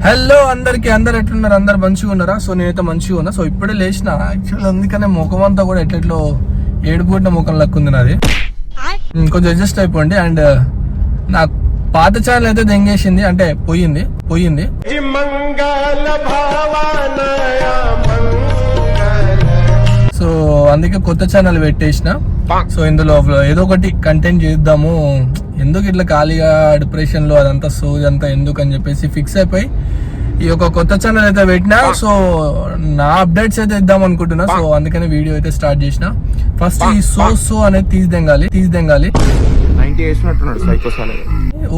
Hello అందరికి, అందరు ఎట్లున్నారు? అందరు మంచిగా ఉన్నారా? సో నేనైతే మంచిగా ఉన్నా. సో ఇప్పుడే లేచిన. యాక్చువల్లీ అందుకనే ముఖం అంతా కూడా ఎట్లెట్లో ఏడుపుట్టిన ముఖం లక్కుంది నాది. కొంచెం అడ్జస్ట్ అయిపోండి. అండ్ నా పాత ఛానల్ అయితే దెంగేసింది, అంటే పోయింది. సో అందుకే కొత్త ఛానల్ పెట్టేసిన. సో ఇందులో ఏదో ఒకటి కంటెంట్ చేద్దాము, ఎందుకు ఇట్లా ఖాళీగా డిప్రెషన్ లో అదంతా సోజ్ అంతా ఎందుకు అని చెప్పేసి ఫిక్స్ అయిపోయి ఈ ఒక కొత్త ఛానల్ అయితే పెట్టినా. సో నా అప్డేట్స్ అయితే ఇద్దాం అనుకుంటున్నా. సో అందుకని వీడియో అయితే స్టార్ట్ చేసిన. ఫస్ట్ ఈ సో అనేది తీసి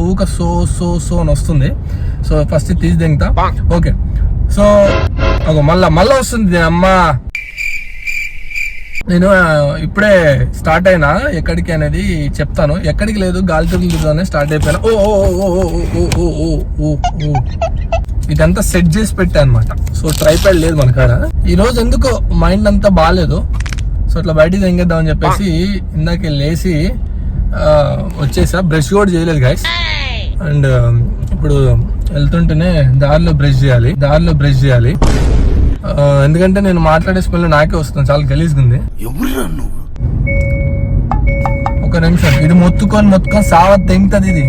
ఊక సో అని వస్తుంది. సో ఫస్ట్ తీసి దెంగతా. ఓకే, సో మళ్ళా వస్తుంది అమ్మా. నేను ఇప్పుడే స్టార్ట్ అయినా, ఎక్కడికి అనేది చెప్తాను. ఎక్కడికి లేదు, గాలి తిరుగుతూనే స్టార్ట్ అయిపోయినా. ఇదంతా సెట్ చేసి పెట్టా అనమాట. సో ట్రైపాడ్ లేదు మన కాడ. ఈ రోజు ఎందుకో మైండ్ అంతా బాగాలేదు. సో అట్లా బయటికి తెంగేద్దామని చెప్పేసి ఇందాక లేచి వచ్చేసా. బ్రష్ కూడా చేయలేదు గైస్. అండ్ ఇప్పుడు వెళ్తుంటేనే దారిలో బ్రష్ చేయాలి. ఎందుకంటే నేను మాట్లాడే స్మెల్ నాకే వస్తుంది, చాలా గలీజ్గా ఉంది. ఒక నిమిషం, ఇది మొత్తుకొని సావత్ తెంగుతుంది ఇది.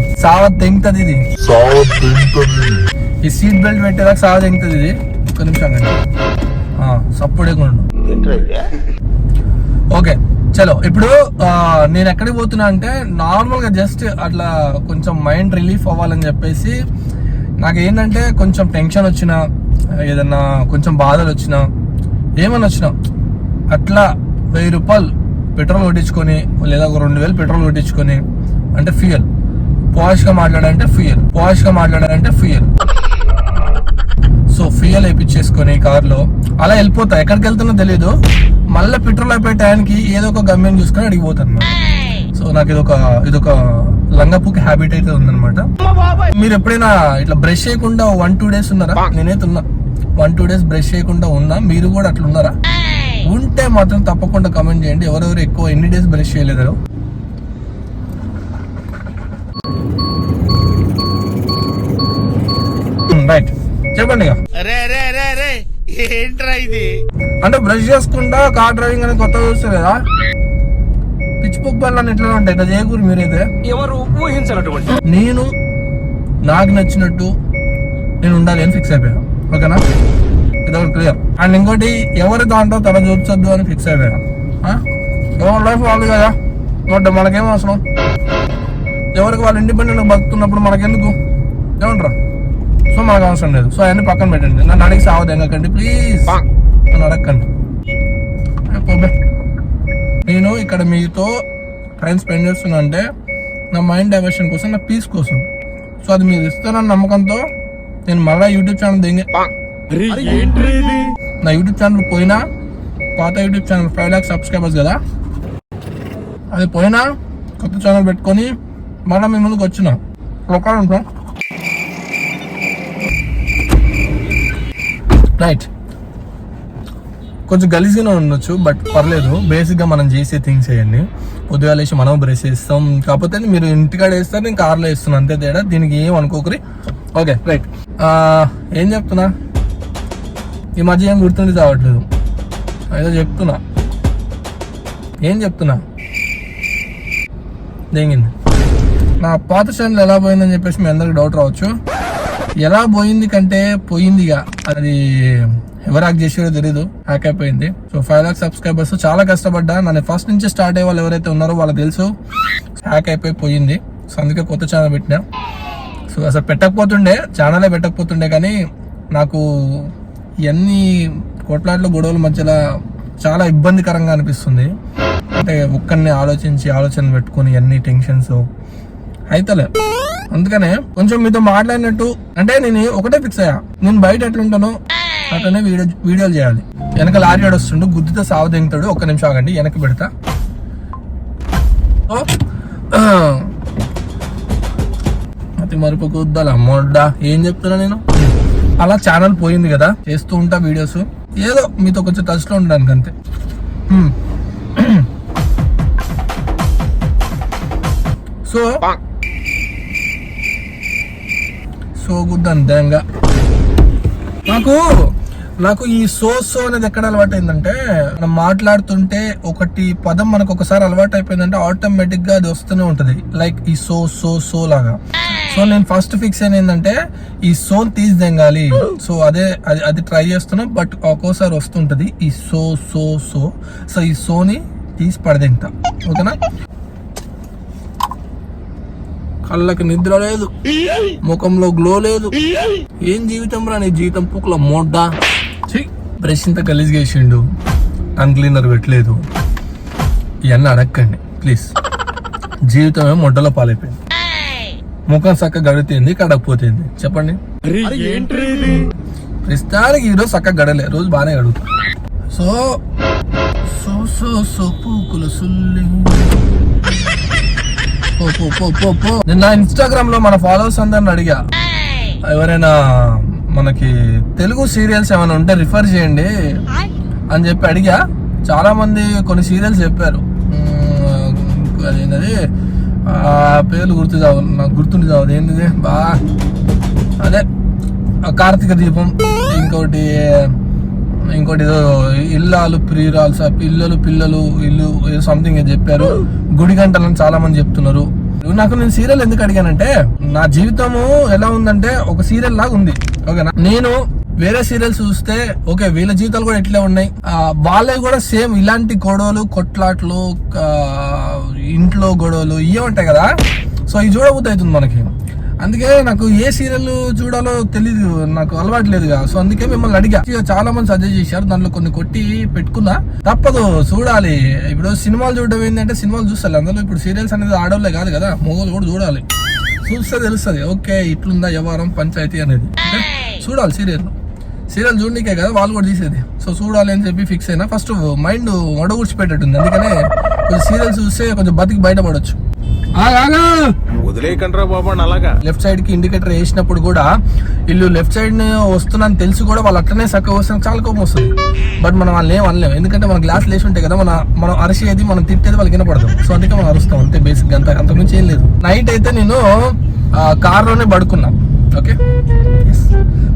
ఈ సీట్ బెల్ట్ పెట్టేదాకా సావ తెంగుతుంది ఇది. ఒక్క నిమిషం సప్పుడే ఓకే చలో. ఇప్పుడు నేను ఎక్కడికి పోతున్నా అంటే నార్మల్ గా జస్ట్ అట్లా కొంచెం మైండ్ రిలీఫ్ అవ్వాలని చెప్పేసి. నాకు ఏంటంటే కొంచెం టెన్షన్ వచ్చినా, ఏదన్నా కొంచెం బాధలు వచ్చినా, ఏమన్నా వచ్చినా అట్లా 1000 రూపాయలు పెట్రోల్ కొట్టించుకొని, లేదా ఒక 2000 పెట్రోల్ కొట్టించుకొని, అంటే ఫ్యూయల్ పాష్ గా మాట్లాడాలంటే ఫ్యూయల్. సో ఫ్యూయల్ వేయించేసుకొని కార్లో అలా వెళ్ళిపోతా. ఎక్కడికి వెళ్తున్నా తెలియదు. మళ్ళీ పెట్రోల్ అయిపోయే టైంకి ఏదో ఒక గమ్యం చూసుకొని అడిగిపోతాను. సో నాకు ఇదొక లంగపుకి హ్యాబిట్ అయితే ఉందన్నమాట. మీరు ఎప్పుడైనా ఇట్లా బ్రష్ చేయకుండా 1-2 డేస్ ఉన్నారా? నేనైతే ఉన్నా. 1-2 డేస్ బ్రష్ చేయకుండా ఉన్నా. మీరు కూడా అట్లా ఉన్నారా? ఉంటే మాత్రం తప్పకుండా కామెంట్ చేయండి. ఎవరెవరు ఎక్కువ ఎన్ని డేస్ బ్రష్ చేయలేరు. రైట్, చెప్పండి. అంటే బ్రష్ చేసుకుంటా కార్ డ్రైవింగ్ అనేది కొత్తగా చూస్తలేదా? పిచ్చి పుప్పర్లని ఎట్లా ఉంటాయి కదా చేయకూరు. మీరైతే ఎవరు ఊహించినటువంటి నేను నాకు నచ్చినట్టు నేను ఉండాలి అని ఫిక్స్ అయిపోయాను. ఓకేనా, ఇదొక క్లియర్. అండ్ ఇంకోటి, ఎవరి దాంట్లో తల చూపించొద్దు అని ఫిక్స్ అయిపోయా. ఎవరి లైఫ్ వాళ్ళు కదా, బట్ మనకేం అవసరం? ఎవరికి వాళ్ళు ఇండిపెండెంట్ బతుకుతున్నప్పుడు మనకెందుకు? ఏమంటారా? సో మనకు అవసరం లేదు. సో అవన్నీ పక్కన పెట్టండి. నన్ను అడిగి సావదెంగకండి ప్లీజ్, నన్ను అడగండి. నేను ఇక్కడ మీతో టైం స్పెండ్ చేస్తున్నా అంటే నా మైండ్ డైవర్షన్ కోసం, నా పీస్ కోసం. సో అది మీరు ఇస్తారన్న నమ్మకంతో నేను మళ్ళీ యూట్యూబ్ ఛానల్ నా యూట్యూబ్ ఛానల్ పోయినా, పాత యూట్యూబ్ ఛానల్ 5 lakhs సబ్స్క్రైబర్స్ కదా, అది పోయినా కొత్త ఛానల్ పెట్టుకొని మళ్ళీ మీ ముందుకు వచ్చిన ఒకళ్ళు ఉంటాం. రైట్, కొంచెం గలీజ్గానే ఉండొచ్చు, బట్ పర్లేదు. బేసిక్గా మనం చేసే థింగ్స్ అయ్యండి. పొద్దుగా లేచి మనం బ్రష్ చేస్తాం. కాకపోతే మీరు ఇంటికాడ వేస్తారు, నేను కార్లో వేస్తున్నాను, అంతే తేడా. దీనికి ఏం అనుకోకరి. ఓకే రైట్, ఏం చెప్తున్నా? ఈ మధ్య ఏం గుర్తుండి చావట్లేదు. ఏదో చెప్తున్నా, ఏం చెప్తున్నా దేంగింది. నా పాత ఛానల్ ఎలా పోయిందని చెప్పేసి మీ అందరికి డౌట్ రావచ్చు. ఎలా పోయింది కంటే పోయిందిగా, అది ఎవరు హ్యాక్ చేసారో తెలీదు, హ్యాక్ అయిపోయింది. సో 5 lakhs సబ్స్క్రైబర్స్ చాలా కష్టపడ్డా. నన్ను ఫస్ట్ నుంచి స్టార్ట్ అయ్యే వాళ్ళు ఎవరైతే ఉన్నారో వాళ్ళకి తెలుసు, హ్యాక్ అయిపోయి పోయింది. సో అందుకే కొత్త ఛానల్ పెట్టినా. సో అసలు ఛానలే పెట్టకపోతుండే, కానీ నాకు ఇవన్నీ కొట్లాట్లు గొడవల మధ్యలో చాలా ఇబ్బందికరంగా అనిపిస్తుంది. అంటే ఒక్కరిని ఆలోచన పెట్టుకుని అన్ని టెన్షన్స్ అయితలే. అందుకనే కొంచెం మీతో మాట్లాడినట్టు, అంటే నేను ఒకటే ఫిక్స్ అయ్యా, నేను బయట ఎట్లుంటానో అట్లనే వీడియోలు చేయాలి. వెనక లారీ వస్తుండు, గుద్దితో సావ దింగుతాడు. ఒక్క నిమిషం ఆగండి, వెనక్కి పెడతా. అతి మరుపు గుద్దాల మొడ్డా, ఏం చెప్తున్నా నేను? అలా ఛానల్ పోయింది కదా, చేస్తూ ఉంటా వీడియోస్, ఏదో మీతో కొంచెం టచ్ లో ఉండడానికి అంతే. సో గుద్దంగా నాకు ఈ సో అనేది ఎక్కడ అలవాటు అయిందంటే, మనం మాట్లాడుతుంటే ఒకటి పదం మనకు ఒకసారి అలవాటు అయిపోయిందంటే ఆటోమేటిక్ గా అది వస్తూనే ఉంటది. లైక్ ఈ సో లాగా. సో నేను ఫస్ట్ ఫిక్స్ ఏంటంటే ఈ సోన్ తీసి దెంగాలి. సో అది ట్రై చేస్తున్నా, బట్ ఒక్కోసారి వస్తుంటది ఈ సో ఈ సోని తీసి పడదింట. ఓకేనా? కళ్ళకి నిద్ర లేదు, ముఖంలో గ్లో లేదు. ఏం జీవితం రా నీ జీవితం, పూకుల మోడ్డా. బ్రష్ ఇంత గలీజ్గా వేసిండు, టంగ్ క్లీనర్ పెట్టలేదు. ఇవన్నీ అడగండి ప్లీజ్. జీవితం ఏమో మొడ్డలో పాలైపోయింది. ముఖం చక్కగా గడితేంది, కడకపోతేంది చెప్పండి. ప్రస్తుతానికి ఈరోజు చక్కగా గడలే, రోజు బాగానే గడుగుతా. సో పూకుల సుల్లి. నిన్న ఇన్స్టాగ్రామ్ లో మన ఫాలోవర్స్ అందరిని అడిగా, ఎవరైనా మనకి తెలుగు సీరియల్స్ ఏమైనా ఉంటే రిఫర్ చేయండి అని చెప్పి అడిగా. చాలా మంది కొన్ని సీరియల్స్ చెప్పారు. అదేంటది పేర్లు నాకు గుర్తుండి చావదు. ఏంటిది అదే కార్తీక దీపం, ఇంకోటి ఏదో ఇల్లాలు ప్రియురాలు, పిల్లలు ఇల్లు ఏదో సంథింగ్ చెప్పారు. గుడి గంటలని చాలా మంది చెప్తున్నారు. నేను సీరియల్ ఎందుకు అడిగానంటే, నా జీవితము ఎలా ఉందంటే ఒక సీరియల్ లాగా ఉంది. ఓకేనా? నేను వేరే సీరియల్స్ చూస్తే ఓకే వీళ్ళ జీవితాలు కూడా ఇట్లే ఉన్నాయి, వాళ్ళే కూడా సేమ్ ఇలాంటి గొడవలు, కొట్లాట్లు, ఇంట్లో గొడవలు ఇవే ఉంటాయి కదా. సో ఇది చూడబుద్ధి అవుతుంది మనకి. అందుకే నాకు ఏ సీరియల్ చూడాలో తెలీదు, నాకు అలవాటు లేదుగా. సో అందుకే మిమ్మల్ని అడిగా. చాలా మంది సజెస్ట్ చేశారు, దాంట్లో కొన్ని కొట్టి పెట్టుకున్నా. తప్పదు, చూడాలి. ఇప్పుడు సినిమాలు చూడడం ఏంటంటే సినిమాలు చూస్తాను, అందులో ఇప్పుడు సీరియల్స్ అనేది ఆడవాళ్ళే కాదు కదా, మొగోళ్ళు కూడా చూడాలి. చూస్తే తెలుస్తుంది ఓకే ఇట్లుందా వ్యవహారం పంచాయతీ అనేది. చూడాలి సీరియల్ చూడనికే కదా వాళ్ళు కూడా తీసేది. సో చూడాలి అని చెప్పి ఫిక్స్ అయినా. ఫస్ట్ మైండ్ వడగూర్చిపెట్టేటుంది, అందుకనే కొంచెం సీరియల్స్ చూస్తే కొంచెం బతికి బయటపడవచ్చు. వదిలేకండ్రా బాబా. అలాగా లెఫ్ట్ సైడ్ కి ఇండికేటర్ వేసినప్పుడు కూడా వీళ్ళు లెఫ్ట్ సైడ్ వస్తున్నాను తెలిసి కూడా వాళ్ళు అట్లనే చక్కగా వస్తున్నా చాలా కోపం వస్తుంది. బట్ మనం వాళ్ళు ఏం అనలేము, ఎందుకంటే మన గ్లాస్ లేచి ఉంటాయి కదా, మనం అరిసేది మనం తిట్టేది వాళ్ళకి వినపడదు. సో అందుకే మనం అరుస్తాం అంతే, బేసిక్ అంతకుమించి ఏం లేదు. నైట్ అయితే నేను కార్లోనే పడుకున్నా. ఓకే,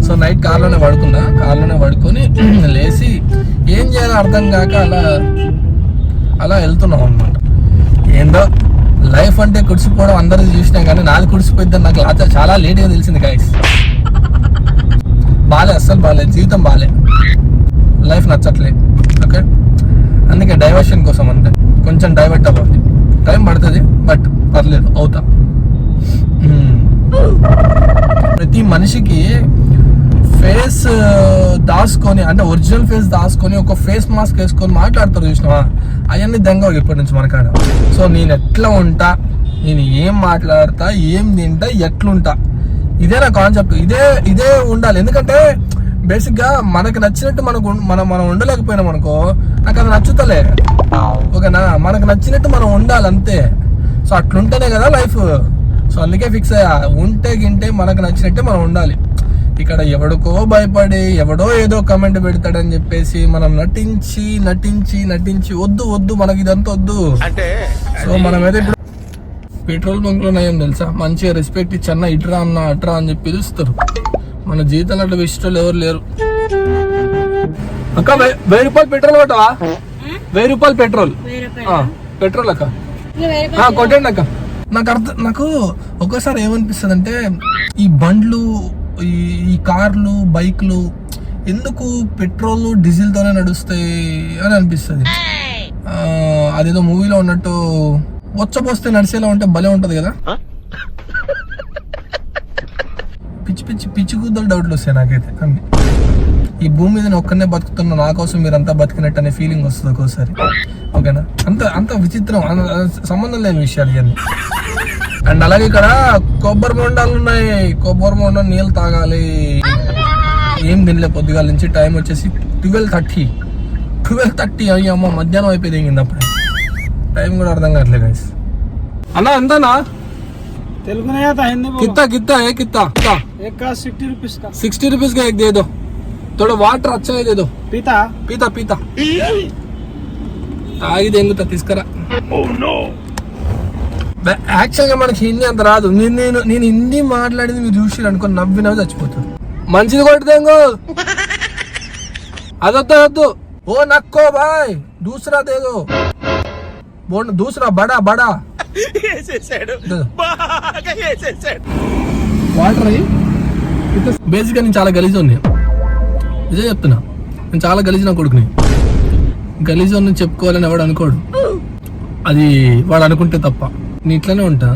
సో నైట్ కార్లోనే పడుకొని లేచి ఏం చేయాలో అర్థం కాక అలా వెళ్తున్నాం అనమాట. ఏందో లైఫ్ అంటే కుడిసిపోవడం అందరూ చూసినా కానీ నాది కుడిసిపోయిద్దని నాకు చాలా లేట్గా తెలిసింది గాయస్. అస్సలు బాగాలేదు, జీవితం బాగాలే, లైఫ్ నచ్చట్లే. ఓకే, అందుకే డైవర్షన్ కోసం అంతే, కొంచెం డైవర్ట్ అవ్వాలి. టైం పడుతుంది బట్ పర్లేదు, అవుతా. ప్రతి మనిషికి ఫేస్ దాచుకొని, అంటే ఒరిజినల్ ఫేస్ దాచుకొని ఒక ఫేస్ మాస్క్ వేసుకొని మాట్లాడతారు చూసినావా, అవన్నీ దెంగ ఇప్పటి నుంచి మనకాడ. సో నేను ఎట్లా ఉంటా, నేను ఏం మాట్లాడతా, ఏం తింటా, ఎట్లుంటా, ఇదే నా కాన్సెప్ట్. ఇదే ఉండాలి. ఎందుకంటే బేసిక్ గా మనకు నచ్చినట్టు మనం ఉండలేకపోయినాం అనుకో, నాకు అది నచ్చుతలే. ఓకేనా? మనకు నచ్చినట్టు మనం ఉండాలి అంతే. సో అట్లుంటేనే కదా లైఫ్. సో అందుకే ఫిక్స్ అయ్యా, ఉంటే గింటే మనకు నచ్చినట్టే మనం ఉండాలి. ఇక్కడ ఎవడికో భయపడి ఎవడో ఏదో కమెంట్ పెడతాడని చెప్పేసి మనం నటించి వద్దు మనకి ఇదంతా వద్దు. సో మనమైతే ఇప్పుడు పెట్రోల్ బంక్ లో నయం తెలుసా, మంచిగా రెస్పెక్ట్ ఇచ్చి అన్న ఇట్రా అన్న అట్రా అని చెప్పి పిలుస్తారు. మన జీవితంలో అట్లా ఇష్టం ఎవరు లేరు. అక్క 1000 రూపాయలు పెట్రోల్ కొట్టవా? 1000 రూపాయలు పెట్రోల్ అక్క కొట్టండి అక్క. నాకు ఒక్కోసారి ఏమనిపిస్తుంది అంటే, ఈ బండ్లు, ఈ కార్లు, బైక్లు ఎందుకు పెట్రోల్ డీజిల్ తోనే నడుస్తాయి అని అనిపిస్తుంది. అదేదో మూవీలో ఉన్నట్టు వచ్చపోస్తే నడిచేలా ఉంటే భలే ఉంటది కదా. పిచ్చి కూద్దలు డౌట్లు వస్తాయి నాకైతే. అన్ని ఈ భూమి మీద ఒక్కనే బతుకుతున్నా, నా కోసం మీరంతా బతికినట్టు అనే ఫీలింగ్ వస్తుంది ఒక్కోసారి. ఓకేనా? అంత విచిత్రం, సంబంధం లేని విషయాలు ఇవన్నీ. అండ్ అలాగే ఇక్కడ కొబ్బరి బొండాలు ఉన్నాయి. కొబ్బరి బొండ నీళ్ళు తాగాలి. ఏం తినలే పొద్దుగాల నుంచి. టైం వచ్చేసి 12:30. అయ్యమ్మ మధ్యాహ్నం అయిపోయింది ఇంక అప్పుడే. టైం కూడా అర్థం కావట్లేదు గైస్. అన్నా ఎంతనా? तेलुगु नहीं आता, हिंदी बोलो। कितना है कितना? एक का 60 रुपीस का। 60 रुपीस का एक दे दो। थोड़ा वाटर अच्छा है दे दो। पीता తాగి దెంగుతా తీసుకురా. యాక్చువల్ గా మనకి హిందీ అంత రాదు. నేను హిందీ మాట్లాడింది మీరు చూసి అనుకో నవ్వినవి చచ్చిపోతారు. మంచిది కొట్టు దెంగు. అదొద్దు వద్దు. ఓ నక్కో బాయ్ దూసరా దేదో దూసరా బడా బడా వాటర్ అయ్యి బేసిక్గా నేను చాలా గలీజ్ ఉంది. ఇదే చెప్తున్నా, నేను చాలా గలీజ్ నా కొడుకుని. గలీజ్ అని చెప్పుకోవాలని ఎవడు అనుకోడు, అది వాడు అనుకుంటే తప్ప. నేను ఇట్లనే ఉంటా,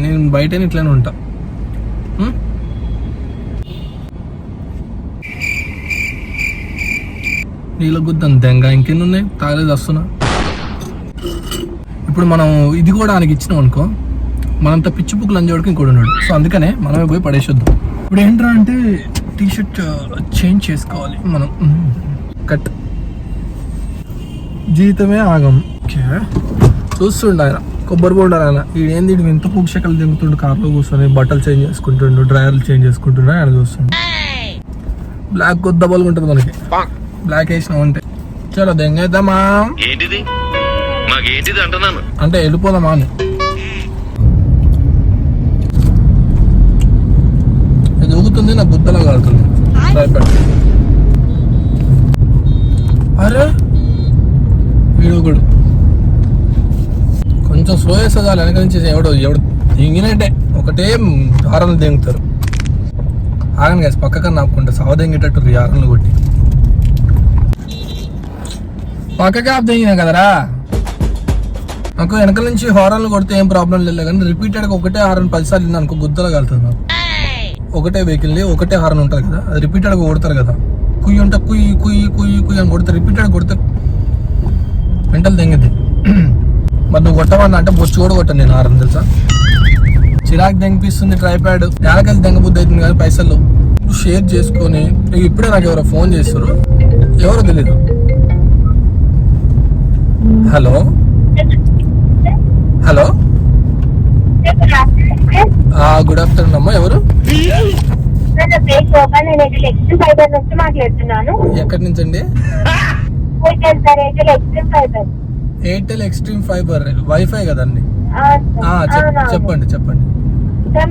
నేను బయట ఇట్లనే ఉంటా. నీళ్ళ గుద్దని దెంగ ఇంకెన్ని ఉన్నాయి, తాగలేదు వస్తున్నా. ఇప్పుడు మనం ఇది కూడా ఆయనకి ఇచ్చినాం అనుకో, మనంత పిచ్చి పుక్కులు అంజోడికి ఇంకోటి ఉన్నాడు. సో అందుకనే మనమే పోయి పడేసొద్దాం. ఇప్పుడు ఏంట్రా అంటే టీ షర్ట్ చేంజ్ చేసుకోవాలి మనం. కట్ జీవితమే ఆగం. చూస్తుండ ఆయన కొబ్బరి బోండారు ఆయన. ఏంది ఇంత పూక్షకలు దిగుతుండు, కార్లో కూర్చొని బట్టలు చేంజ్ చేసుకుంటుండు, డ్రైవర్లు చేంజ్ చేసుకుంటుండే ఆయన చూస్తుండు. బ్లాక్ కొద్ద బలుగు ఉంటుంది మనకి, బ్లాక్ వేసినాం అంటే చలో దెంగేద్దామా అంటే వెళ్ళిపోదామా అని. ఇది ఊగుతుంది, నా బుద్ధలా కాలుతుంది. అరే వీడుగుడు కొంచెం స్లో వేస్తే చాలు, వెనక నుంచి ఎవడు దింగినట్టే ఒకటే హారన్లు దింగుతారు. ఆగను కాదు పక్కకన్నా నాపుకుంటా, సవ దింగేటట్టు హారన్లు కొట్టి పక్కకే ఆఫ్ దిగినా కదరా. నాకు వెనకాల నుంచి హారన్లు కొడితే ఏం ప్రాబ్లం లేదు, కానీ రిపీటెడ్గా ఒకటే హారన్ 10 సార్లు అనుకో గుద్దలా కలుతుంది నాకు. ఒకటే వెహికల్ ఒకటే హారన్ ఉంటుంది కదా, అది రిపీటెడ్గా కొడతారు కదా, కుయ్యి ఉంటే కుయ్యి కుయ్యి కుయ్యి కుయ్యి అని కొడతారు. రిపీటెడ్ కొడితే మెంటల్ తెంగిద్ది. మరి నువ్వు కొట్టవన్నా అంటే బొచ్చు కూడా కొట్టాను నేను హారన్, తెలుసా. చిరాకు దెంగిపిస్తుంది ట్రైప్యాడ్, నేలకేసి దెంగబుద్ధి అవుతుంది కదా. పైసలు షేర్ చేసుకొని ఇప్పుడే నాకు ఎవరో ఫోన్ చేస్తారు, ఎవరో తెలీదు. హలో హలో గుడ్ ఆఫ్టర్నూన్ అమ్మా. ఎవరు? మాట్లాడుతున్నాను. ఎక్కడి నుంచి అండి? ఎయిర్టెల్ ఎక్స్ట్రీమ్ ఫైబర్ వైఫై కదండి. చెప్పండి చెప్పండి.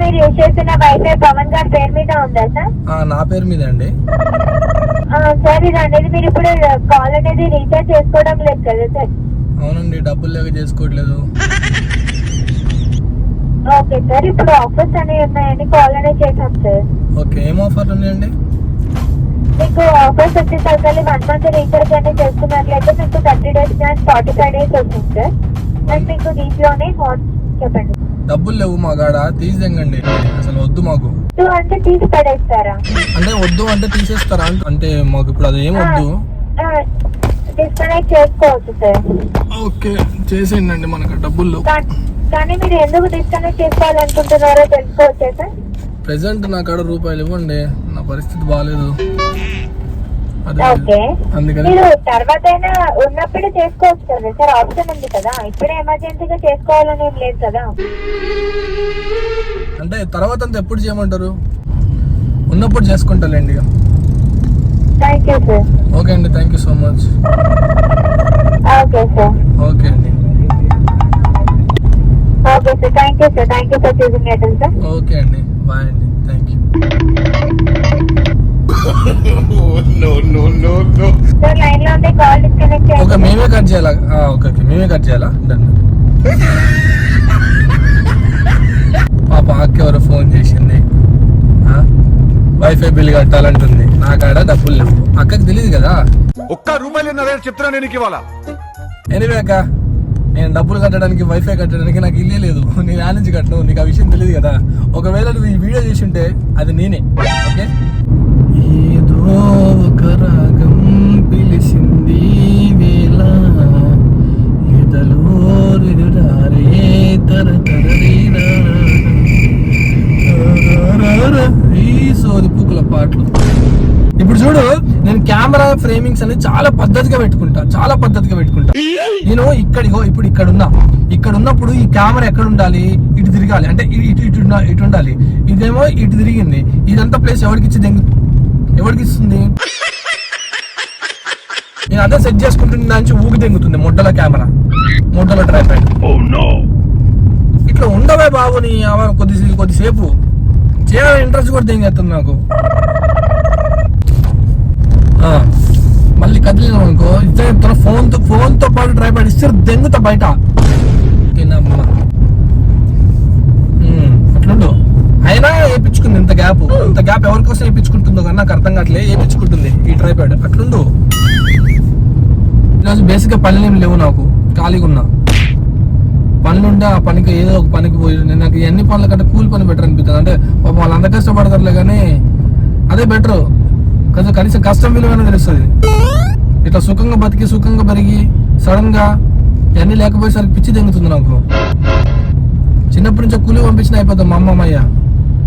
మీరు యూజ్ చేస్తున్న వైఫై పవన్ గారి పేరు మీద ఉందా సార్? నా పేరు మీద అండి. సార్ ఇది అనేది మీరు ఇప్పుడు కాల్ అనేది రీఛార్జ్ చేసుకోవడం లేదు కదా సార్? అవునండి, డబ్బులు లేక చేసుకోవట్లేదు. ఓకే సార్, ఇప్పుడు ఆఫర్స్ అనేవి ఉన్నాయండి, కాల్ అనేది చేసాం సార్. ఓకే, ఏం ఆఫర్లు ఉన్నాయండి? మీకు ఆఫర్స్ వచ్చేసరికి 1 month రీఛార్జ్ అనేది చేసుకున్నట్లయితే మీకు 30 days ప్లాన్ 45 days వస్తుంది సార్. అండ్ మీకు దీంట్లోనే చెప్పండి. డబ్బులు లేవు మా కాడ, తీసేయండి. అసలు వద్దు మాకు. అంటే తీసి పడేస్తారా? అంటే వద్దు అంటే తీసేస్తారా అంటే మాకు ఇప్పుడు అది ఏం వద్దు. డిస్కనెక్ట్ చేసుకోవచ్చు సార్. ఓకే చేసేయండి, మనకు డబ్బులు. కానీ మీరు ఎందుకు డిస్కనెక్ట్ చేసుకోవాలనుకుంటున్నారో తెలుసుకోవచ్చా సార్? ప్రెసెంట్ నా కాడ రూపాయలు ఇవ్వండి, నా పరిస్థితి బాగాలేదు. ఓకే, మీరు తర్వాత అయినా ఉన్నప్పుడు చేసుకోవచ్చు కదా సార్, ఆప్షన్ ఉంది కదా. ఇప్పుడే ఎమర్జెన్సీగా చేసుకోవాలని ఏం లేదు కదా. అంటే తర్వాత అంతా ఎప్పుడు చేయమంటారు? ఉన్నప్పుడు చేసుకుంటాలేండి. Thank you sir. ఓకే అండి, thank you so much. Okay sir. Okay అండి. Okay sir, thank you sir. Thank you for choosing Airtel sir. Okay అండి, బాయ్ అండి, థ్యాంక్ యూ. సార్ లైన్ లో ఉంటే కాల్ డిస్కనెక్ట్ చేయండి. ఓకే, మేమే cut చేయాలా? Okay okay, మేమే కట్ చేయాలా? డన్. పాప ఎవరో ఫోన్ చేసింది, వైఫై బిల్ కట్టాలంటుంది. నా కాడ డబ్బులు లేవు, అక్కకి తెలియదు కదా. ₹1 చెప్తున్నా నేను ఇవాళ. ఎనివే అక్క, నేను డబ్బులు కట్టడానికి వైఫై కట్టడానికి నాకు ఇల్లే లేదు, నేను ఆ నుంచి కట్టను. నీకు ఆ విషయం తెలియదు కదా. ఒకవేళ నువ్వు ఈ వీడియో చేసి ఉంటే అది నేనే. ఓకే, ఏదో ఒక రాగం పిలిచింది వేళ ఎదలో ఈ సోది పూకుల పాటలు. ఇప్పుడు చూడు, నేను కెమెరా ఫ్రేమింగ్స్ అనేది చాలా పద్ధతిగా పెట్టుకుంటా. నేను ఇప్పుడు ఇక్కడ ఉన్నప్పుడు ఈ కెమెరా ఎక్కడ ఉండాలి? ఇటు తిరగాలి, అంటే ఇటు ఉండాలి. ఇదేమో ఇటు తిరిగింది. ఇదంతా ప్లేస్ ఎవరికి ఇస్తుంది? నేను అదే సెట్ చేసుకుంటున్న దాని ఊగి తెంగుతుంది మొడ్డల కెమెరా, మొడ్డల ట్రైపాడ్. ఇట్లా ఉండవే బాబు, నీ కొద్దిసేపు చేయాలని ఇంట్రెస్ట్ కూడా తెంగేస్తుంది నాకు. మళ్ళీ కదిలినాం అనుకో ఇద్దరు చెప్తాను, ఫోన్తో పాటు ట్రైపాడ్ ఇస్తే దెంగుతా బయట. అట్లుండు. అయినా వేయించుకుంది ఇంత గ్యాప్ ఎవరి కోసం వేయించుకుంటుందో కానీ నాకు అర్థం కావట్లే. వేయించుకుంటుంది ఈ ట్రైపాడ్. అట్లుండు. ఈరోజు బేసిక్గా పనులు ఏమి లేవు, నాకు ఖాళీగా ఉన్నా. పనులుంటే ఆ పనికి ఏదో ఒక పనికి పోయి, నాకు ఎన్ని పనుల కంటే కూలి పని బెటర్ అనిపిస్తుంది. అంటే పాపం వాళ్ళు అంత కష్టపడతారులే కానీ అదే బెటర్. కనీసం కష్టం విలువైనా తెలుస్తుంది. ఇట్లా సుఖంగా బతికి సుఖంగా పెరిగి సడన్ గా ఇవన్నీ లేకపోయేసరికి పిచ్చి తెంగుతుంది నాకు. చిన్నప్పటి నుంచి కూలి పంపించిన అయిపోతాం. మా అమ్మమ్మయ్య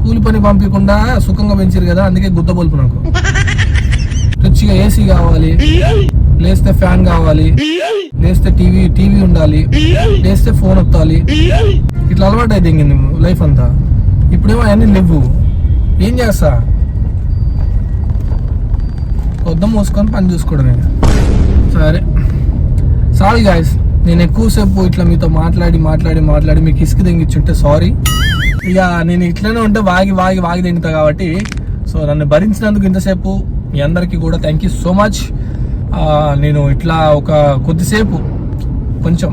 కూలి పని పంపించకుండా సుఖంగా పెంచారు కదా, అందుకే గుద్ద బల్పు నాకు. రిచ్గా ఏసీ కావాలి, లేస్తే ఫ్యాన్ కావాలి, లేస్తే టీవీ ఉండాలి, లేస్తే ఫోన్ వత్తాలి. ఇట్లా అలవాటు అయితే లైఫ్ అంతా. ఇప్పుడేమో అవన్నీ లేవు. ఏం చేస్తా? కొద్దాం మూసుకొని పని చూసుకోవడమే. సరే సారీ గాయస్, నేను ఎక్కువసేపు ఇట్లా మీతో మాట్లాడి మీకు ఇసుక తెంగిచ్చుంటే సారీ. ఇక నేను ఇట్లనే ఉంటే వాగి తింటా కాబట్టి. సో నన్ను భరించినందుకు ఇంతసేపు మీ అందరికీ కూడా థ్యాంక్ యూ సో మచ్. నేను ఇట్లా ఒక కొద్దిసేపు కొంచెం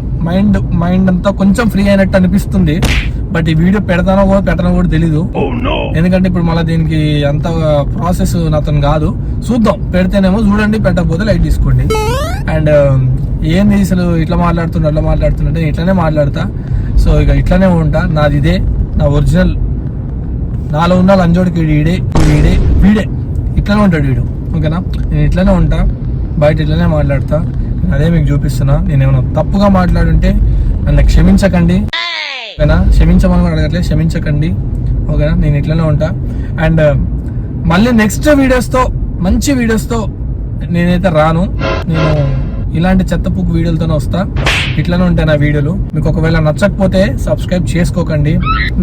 మైండ్ అంతా కొంచెం ఫ్రీ అయినట్టు అనిపిస్తుంది. బట్ ఈ వీడియో పెట్టనో కూడా తెలీదు. ఎందుకంటే ఇప్పుడు మళ్ళీ దీనికి అంత ప్రాసెస్ నాతో కాదు. చూద్దాం, పెడితేనేమో చూడండి, పెట్టకపోతే లైట్ తీసుకోండి. అండ్ ఏంది అసలు ఇట్లా మాట్లాడుతున్నట్టే ఇట్లానే మాట్లాడతా. సో ఇక ఇట్లానే ఉంటా. నాది ఇదే, నా ఒరిజినల్. నాలో ఉన్న లంజోడికి వీడే ఇట్లానే ఉంటాడు వీడు. ఓకేనా? నేను ఇట్లానే ఉంటా, బయట ఇట్లానే మాట్లాడతా. అదే మీకు చూపిస్తున్నా. నేను ఏమైనా తప్పుగా మాట్లాడుంటే నన్ను క్షమించకండి. ఓకేనా? క్షమించమని కూడా అడగట్లేదు, క్షమించకండి. ఓకేనా? నేను ఇట్లానే ఉంటా. అండ్ మళ్ళీ నెక్స్ట్ మంచి వీడియోస్తో నేనైతే రాను. నేను ఇలాంటి చెత్తపుక్కు వీడియోలతోనే వస్తా. ఇట్లానే ఉంటాయి నా వీడియోలు. మీకు ఒకవేళ నచ్చకపోతే సబ్స్క్రైబ్ చేసుకోకండి,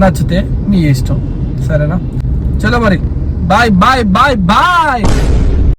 నచ్చితే మీ ఇష్టం. సరేనా? చలో మరి, బాయ్.